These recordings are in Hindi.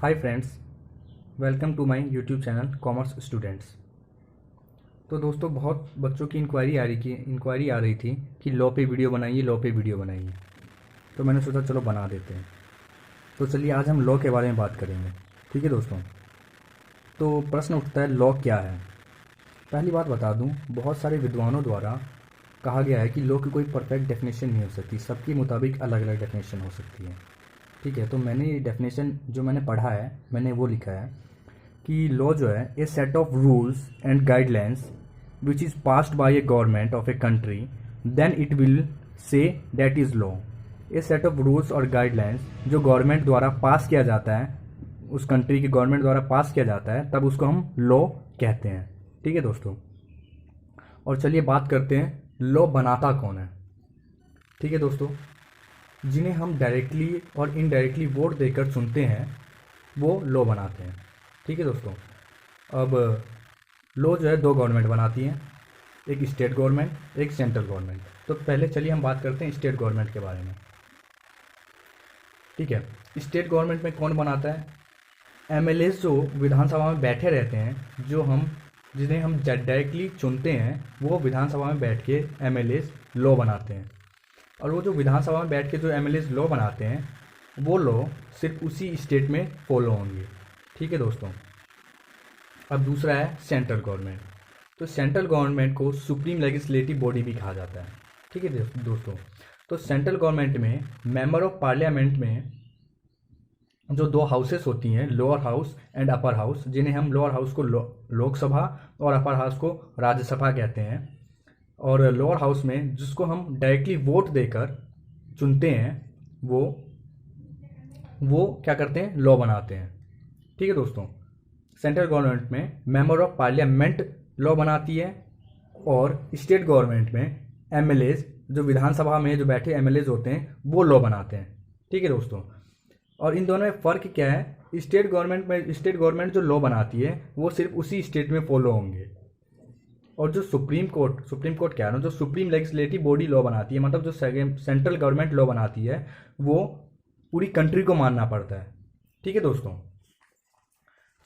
Hi friends, welcome to my YouTube channel commerce students. तो दोस्तों, बहुत बच्चों की इंक्वायरी आ रही थी कि लॉ पे वीडियो बनाइए। तो मैंने सोचा चलो बना देते हैं। तो चलिए आज हम लॉ के बारे में बात करेंगे। ठीक है दोस्तों। तो प्रश्न उठता है, लॉ क्या है। पहली बात बता दूं, बहुत सारे विद्वानों द्वारा कहा गया है कि लॉ की कोई परफेक्ट डेफिनेशन नहीं हो सकती, सबके मुताबिक अलग अलग डेफिनेशन हो सकती है। ठीक है, तो मैंने ये डेफिनेशन जो मैंने पढ़ा है, मैंने वो लिखा है कि लॉ जो है a set of rules and guidelines which is passed by a government of a country, then it will say that is law. A set of rules और गाइडलाइंस जो गवर्नमेंट द्वारा पास किया जाता है, उस कंट्री की गवर्नमेंट द्वारा पास किया जाता है, तब उसको हम लॉ कहते हैं। ठीक है दोस्तों। और चलिए बात करते हैं लॉ बनाता कौन है। ठीक है दोस्तों, जिन्हें हम डायरेक्टली और इनडायरेक्टली वोट देकर चुनते हैं वो लॉ बनाते हैं। ठीक है दोस्तों। अब लॉ जो है दो गवर्नमेंट बनाती हैं, एक स्टेट गवर्नमेंट, एक सेंट्रल गवर्नमेंट। तो पहले चलिए हम बात करते हैं स्टेट गवर्नमेंट के बारे में। ठीक है, स्टेट गवर्नमेंट में कौन बनाता है? एमएलएस जो विधानसभा में बैठे रहते हैं, जिन्हें हम डायरेक्टली चुनते हैं, वो विधानसभा में बैठ के एमएलएस लॉ बनाते हैं। और वो जो विधानसभा में बैठ के जो एमएलएस लॉ बनाते हैं, वो लॉ सिर्फ उसी स्टेट में फॉलो होंगे। ठीक है दोस्तों। अब दूसरा है सेंट्रल गवर्नमेंट। तो सेंट्रल गवर्नमेंट को सुप्रीम लेजिस्लेटिव बॉडी भी कहा जाता है। ठीक है दोस्तों। तो सेंट्रल गवर्नमेंट में मेंबर ऑफ पार्लियामेंट में जो दो हाउसेस होती हैं, lower house and upper house, जिन्हें हम लोअर हाउस को लोकसभा और अपर हाउस को राज्यसभा कहते हैं। और लोअर हाउस में जिसको हम डायरेक्टली वोट देकर चुनते हैं, वो क्या करते हैं? लॉ बनाते हैं। ठीक है दोस्तों। सेंट्रल गवर्नमेंट में मेंबर ऑफ पार्लियामेंट लॉ बनाती है, और स्टेट गवर्नमेंट में एमएलएज, जो विधानसभा में जो बैठे एमएलएज होते हैं, वो लॉ बनाते हैं। ठीक है दोस्तों। और इन दोनों में फ़र्क क्या है? स्टेट गवर्नमेंट जो लॉ बनाती है वो सिर्फ उसी स्टेट में फॉलो होंगे, और जो सुप्रीम कोर्ट क्या है, जो सुप्रीम लेजिस्लेटिव बॉडी लॉ बनाती है, मतलब जो सेंट्रल गवर्नमेंट लॉ बनाती है, वो पूरी कंट्री को मानना पड़ता है। ठीक है दोस्तों।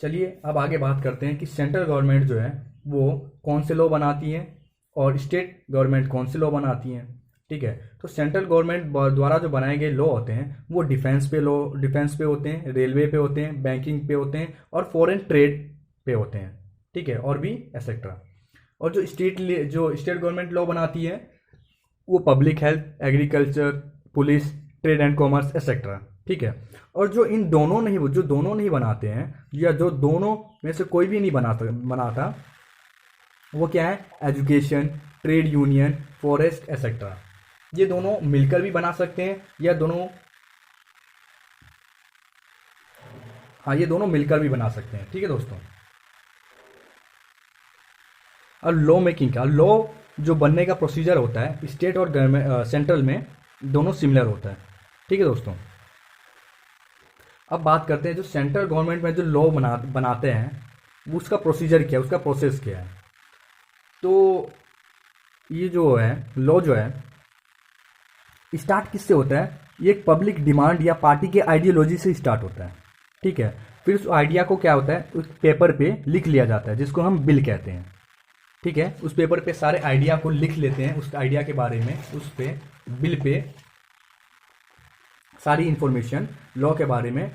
चलिए अब आगे बात करते हैं कि सेंट्रल गवर्नमेंट जो है वो कौन से लॉ बनाती है और स्टेट गवर्नमेंट कौन से लॉ बनाती हैं। ठीक है। तो सेंट्रल गवर्नमेंट द्वारा जो बनाए गए लॉ होते हैं वो डिफेंस पे होते हैं, रेलवे पे होते हैं, बैंकिंग पे होते हैं, और फॉरेन ट्रेड पे होते हैं। ठीक है, और भी एक्सेट्रा। और जो स्टेट गवर्नमेंट लॉ बनाती है वो public health, agriculture, police, trade and commerce etcetera. ठीक है। और जो दोनों नहीं बनाते हैं, या जो दोनों में से कोई भी नहीं बनाता, वो क्या है? Education, trade union, forest etcetera. ये दोनों मिलकर भी बना सकते हैं, या ये दोनों मिलकर भी बना सकते हैं। ठीक है दोस्तों। और लॉ मेकिंग का, लॉ जो बनने का प्रोसीजर होता है स्टेट और सेंट्रल में दोनों सिमिलर होता है। ठीक है दोस्तों। अब बात करते हैं जो सेंट्रल गवर्नमेंट में जो लॉ बनाते हैं उसका प्रोसीजर क्या है, उसका प्रोसेस क्या है। तो ये जो है लॉ जो है स्टार्ट किससे होता है? ये एक पब्लिक डिमांड या पार्टी के आइडियोलॉजी से स्टार्ट होता है। ठीक है। फिर उस आइडिया को क्या होता है, उस पेपर पे लिख लिया जाता है, जिसको हम बिल कहते हैं। ठीक है। उस पेपर पे सारे आइडिया को लिख लेते हैं, उस आइडिया के बारे में, उस पे बिल पे सारी इंफॉर्मेशन लॉ के बारे में।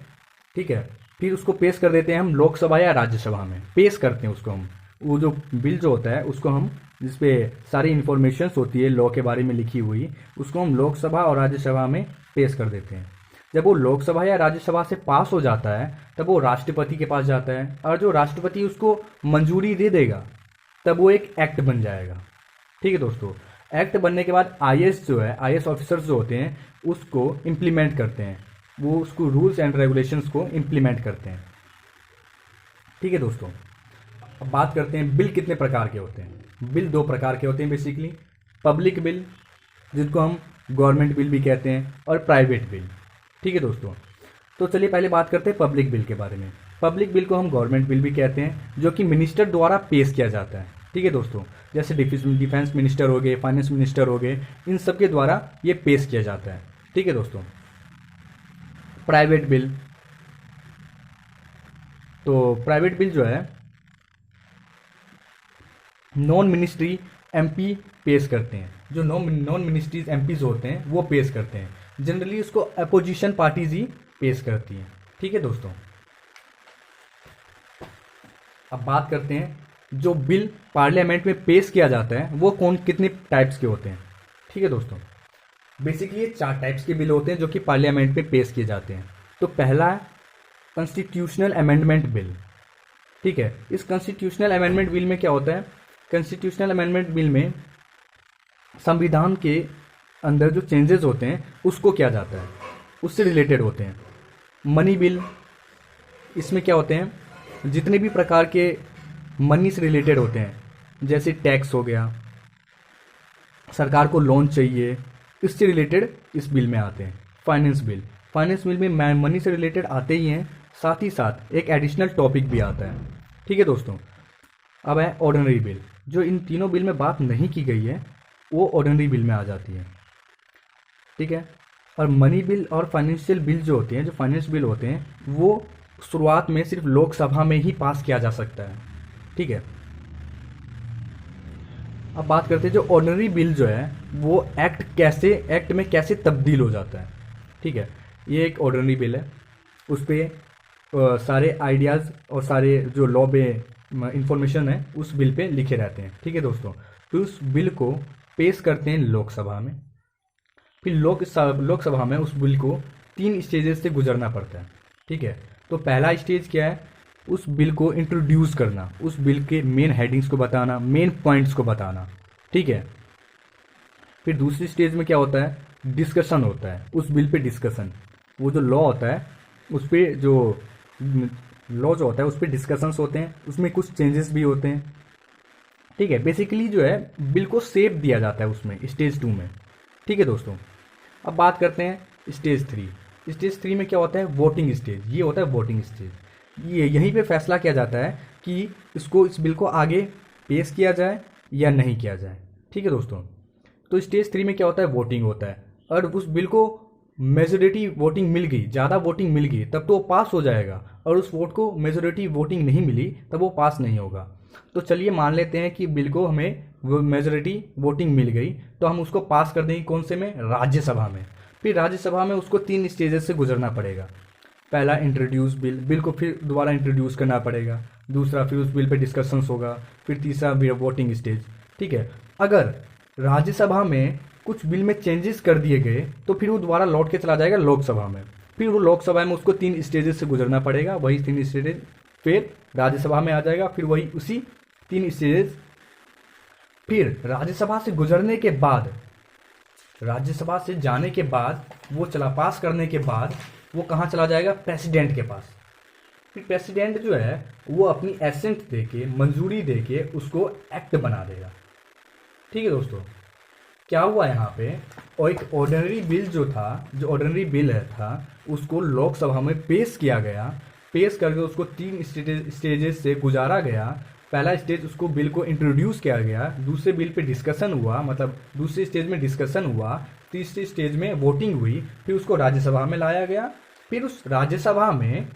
ठीक है। फिर उसको पेश कर देते हैं हम लोकसभा या राज्यसभा में, पेश करते हैं उसको हम। वो जो बिल जो होता है उसको हम, जिसपे सारी इंफॉर्मेशन होती है लॉ के बारे में लिखी हुई, उसको हम लोकसभा और राज्यसभा में पेश कर देते हैं। जब वो लोकसभा या राज्यसभा से पास हो जाता है तब वो राष्ट्रपति के पास जाता है, और जो राष्ट्रपति उसको मंजूरी दे देगा तब वो एक एक्ट बन जाएगा। ठीक है दोस्तों। एक्ट बनने के बाद आईएएस ऑफिसर्स जो होते हैं उसको इम्प्लीमेंट करते हैं, वो उसको रूल्स एंड रेगुलेशंस को इम्प्लीमेंट करते हैं। ठीक है दोस्तों। अब बात करते हैं बिल कितने प्रकार के होते हैं। बिल दो प्रकार के होते हैं बेसिकली, पब्लिक बिल जिसको हम गवर्नमेंट बिल भी कहते हैं, और प्राइवेट बिल। ठीक है दोस्तों। तो चलिए पहले बात करते हैं पब्लिक बिल के बारे में। पब्लिक बिल को हम गवर्नमेंट बिल भी कहते हैं, जो कि मिनिस्टर द्वारा पेश किया जाता है। ठीक है दोस्तों। जैसे डिफेंस मिनिस्टर हो गए, फाइनेंस मिनिस्टर हो गए, इन सब के द्वारा ये पेश किया जाता है। ठीक है दोस्तों। प्राइवेट बिल तो प्राइवेट बिल जो है नॉन मिनिस्ट्री एमपी पेश करते हैं, जो नॉन मिनिस्ट्रीज एमपीज होते हैं वो पेश करते हैं। जनरली उसको अपोजिशन पार्टीज ही पेश करती हैं। ठीक है दोस्तों, अब बात करते हैं जो बिल पार्लियामेंट में पेश किया जाता है वो कितने टाइप्स के होते हैं। ठीक है दोस्तों, बेसिकली ये 4 टाइप्स के बिल होते हैं जो कि पार्लियामेंट में पेश किए जाते हैं। तो पहला है कॉन्स्टिट्यूशनल अमेंडमेंट बिल। ठीक है, इस कॉन्स्टिट्यूशनल अमेंडमेंट बिल में क्या होता है, कॉन्स्टिट्यूशनल अमेंडमेंट बिल में संविधान के अंदर जो चेंजेस होते हैं उसको किया जाता है, उससे रिलेटेड होते हैं। मनी बिल, इसमें क्या होते हैं, जितने भी प्रकार के मनी से रिलेटेड होते हैं, जैसे टैक्स हो गया, सरकार को लोन चाहिए, इससे रिलेटेड इस बिल में आते हैं। फाइनेंस बिल, फाइनेंस बिल में मनी से रिलेटेड आते ही हैं, साथ ही साथ एक एडिशनल टॉपिक भी आता है। ठीक है दोस्तों, अब है ऑर्डिनरी बिल, जो इन तीनों बिल में बात नहीं की गई है वो ऑर्डिनरी बिल में आ जाती है। ठीक है, और मनी बिल और फाइनेंशियल बिल जो होते हैं, जो फाइनेंस बिल होते हैं, वो शुरुआत में सिर्फ लोकसभा में ही पास किया जा सकता है। ठीक है, अब बात करते हैं जो ऑर्डिनरी बिल जो है वो एक्ट में कैसे तब्दील हो जाता है। ठीक है, ये एक ऑर्डिनरी बिल है, उस पर सारे आइडियाज़ और सारे जो लॉ पे इंफॉर्मेशन है उस बिल पे लिखे रहते हैं। ठीक है दोस्तों, तो उस बिल को पेश करते हैं लोकसभा में, फिर लोकसभा में उस बिल को 3 स्टेजेस से गुजरना पड़ता है। ठीक है, तो पहला स्टेज क्या है, उस बिल को इंट्रोड्यूस करना, उस बिल के मेन हेडिंग्स को बताना, मेन पॉइंट्स को बताना। ठीक है, फिर दूसरी स्टेज में क्या होता है, डिस्कशन होता है, उस बिल पे डिस्कशन, वो जो लॉ होता है उस पर जो लॉ जो होता है उस पर डिस्कशंस होते हैं, उसमें कुछ चेंजेस भी होते हैं। ठीक है, बेसिकली जो है बिल को शेप दिया जाता है उसमें स्टेज 2 में। ठीक है दोस्तों, अब बात करते हैं स्टेज 3। स्टेज 3 में क्या होता है, वोटिंग स्टेज। ये होता है वोटिंग स्टेज, ये यहीं पे फैसला किया जाता है कि इस बिल को आगे पेश किया जाए या नहीं किया जाए। ठीक है दोस्तों, तो स्टेज 3 में क्या होता है, वोटिंग होता है, और उस बिल को मेजोरिटी वोटिंग मिल गई, ज़्यादा वोटिंग मिल गई तब तो वो पास हो जाएगा, और उस वोट को मेजोरिटी वोटिंग नहीं मिली तब वो पास नहीं होगा। तो चलिए मान लेते हैं कि बिल को हमें मेजोरिटी वोटिंग मिल गई, तो हम उसको पास कर देंगे कौन से में, राज्यसभा में। फिर राज्यसभा में उसको 3 स्टेजेस से गुजरना पड़ेगा। पहला इंट्रोड्यूस बिल को फिर दोबारा इंट्रोड्यूस करना पड़ेगा, दूसरा फिर उस बिल पे डिस्कशंस होगा, फिर तीसरा वोटिंग स्टेज। ठीक है, अगर राज्यसभा में कुछ बिल में चेंजेस कर दिए गए तो फिर वो दोबारा लौट के चला जाएगा लोकसभा में, फिर वो लोकसभा में उसको 3 स्टेजेस से गुजरना पड़ेगा, वही 3 स्टेजेस फिर राज्यसभा में आ जाएगा, फिर वही उसी 3 स्टेजेस, फिर राज्यसभा से गुजरने के बाद, राज्यसभा से जाने के बाद, वो पास करने के बाद वो कहाँ चला जाएगा, प्रेसिडेंट के पास। फिर प्रेसिडेंट जो है वो अपनी एसेंट देके, मंजूरी देके उसको एक्ट बना देगा। ठीक है दोस्तों, क्या हुआ यहाँ पे, और एक ऑर्डिनरी बिल जो था, जो ऑर्डिनरी बिल था उसको लोकसभा में पेश किया गया, पेश करके उसको 3 स्टेजेस से गुजारा गया। पहला स्टेज उसको बिल को इंट्रोड्यूस किया गया, दूसरे बिल पे डिस्कशन हुआ, मतलब दूसरे स्टेज में डिस्कशन हुआ, तीसरे स्टेज में वोटिंग हुई, फिर उसको राज्यसभा में लाया गया, फिर उस राज्यसभा में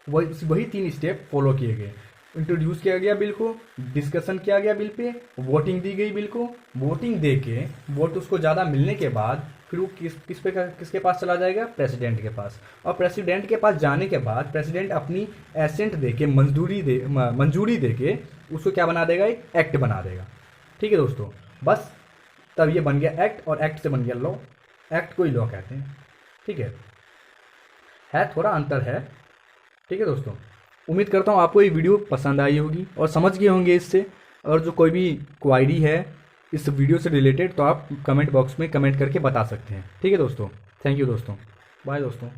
वही 3 स्टेप फॉलो किए गए। इंट्रोड्यूस किया गया बिल को, डिस्कशन किया गया बिल पे, वोटिंग दी गई बिल को, वोटिंग दे के वोट उसको ज़्यादा मिलने के बाद फिर वो किसके पास चला जाएगा, प्रेसिडेंट के पास। और प्रेसिडेंट के पास जाने के बाद प्रेसिडेंट अपनी एसेंट दे के, मंजूरी दे के उसको क्या बना देगा, एक एक्ट बना देगा। ठीक है दोस्तों, बस तब ये बन गया एक्ट, और एक्ट से बन गया लॉ। एक्ट को ही लॉ कहते हैं। ठीक है थोड़ा अंतर है। ठीक है दोस्तों, उम्मीद करता हूँ आपको ये वीडियो पसंद आई होगी और समझ गए होंगे इससे। और जो कोई भी क्वायरी है इस वीडियो से रिलेटेड तो आप कमेंट बॉक्स में कमेंट करके बता सकते हैं। ठीक है दोस्तों, थैंक यू दोस्तों, बाय दोस्तों।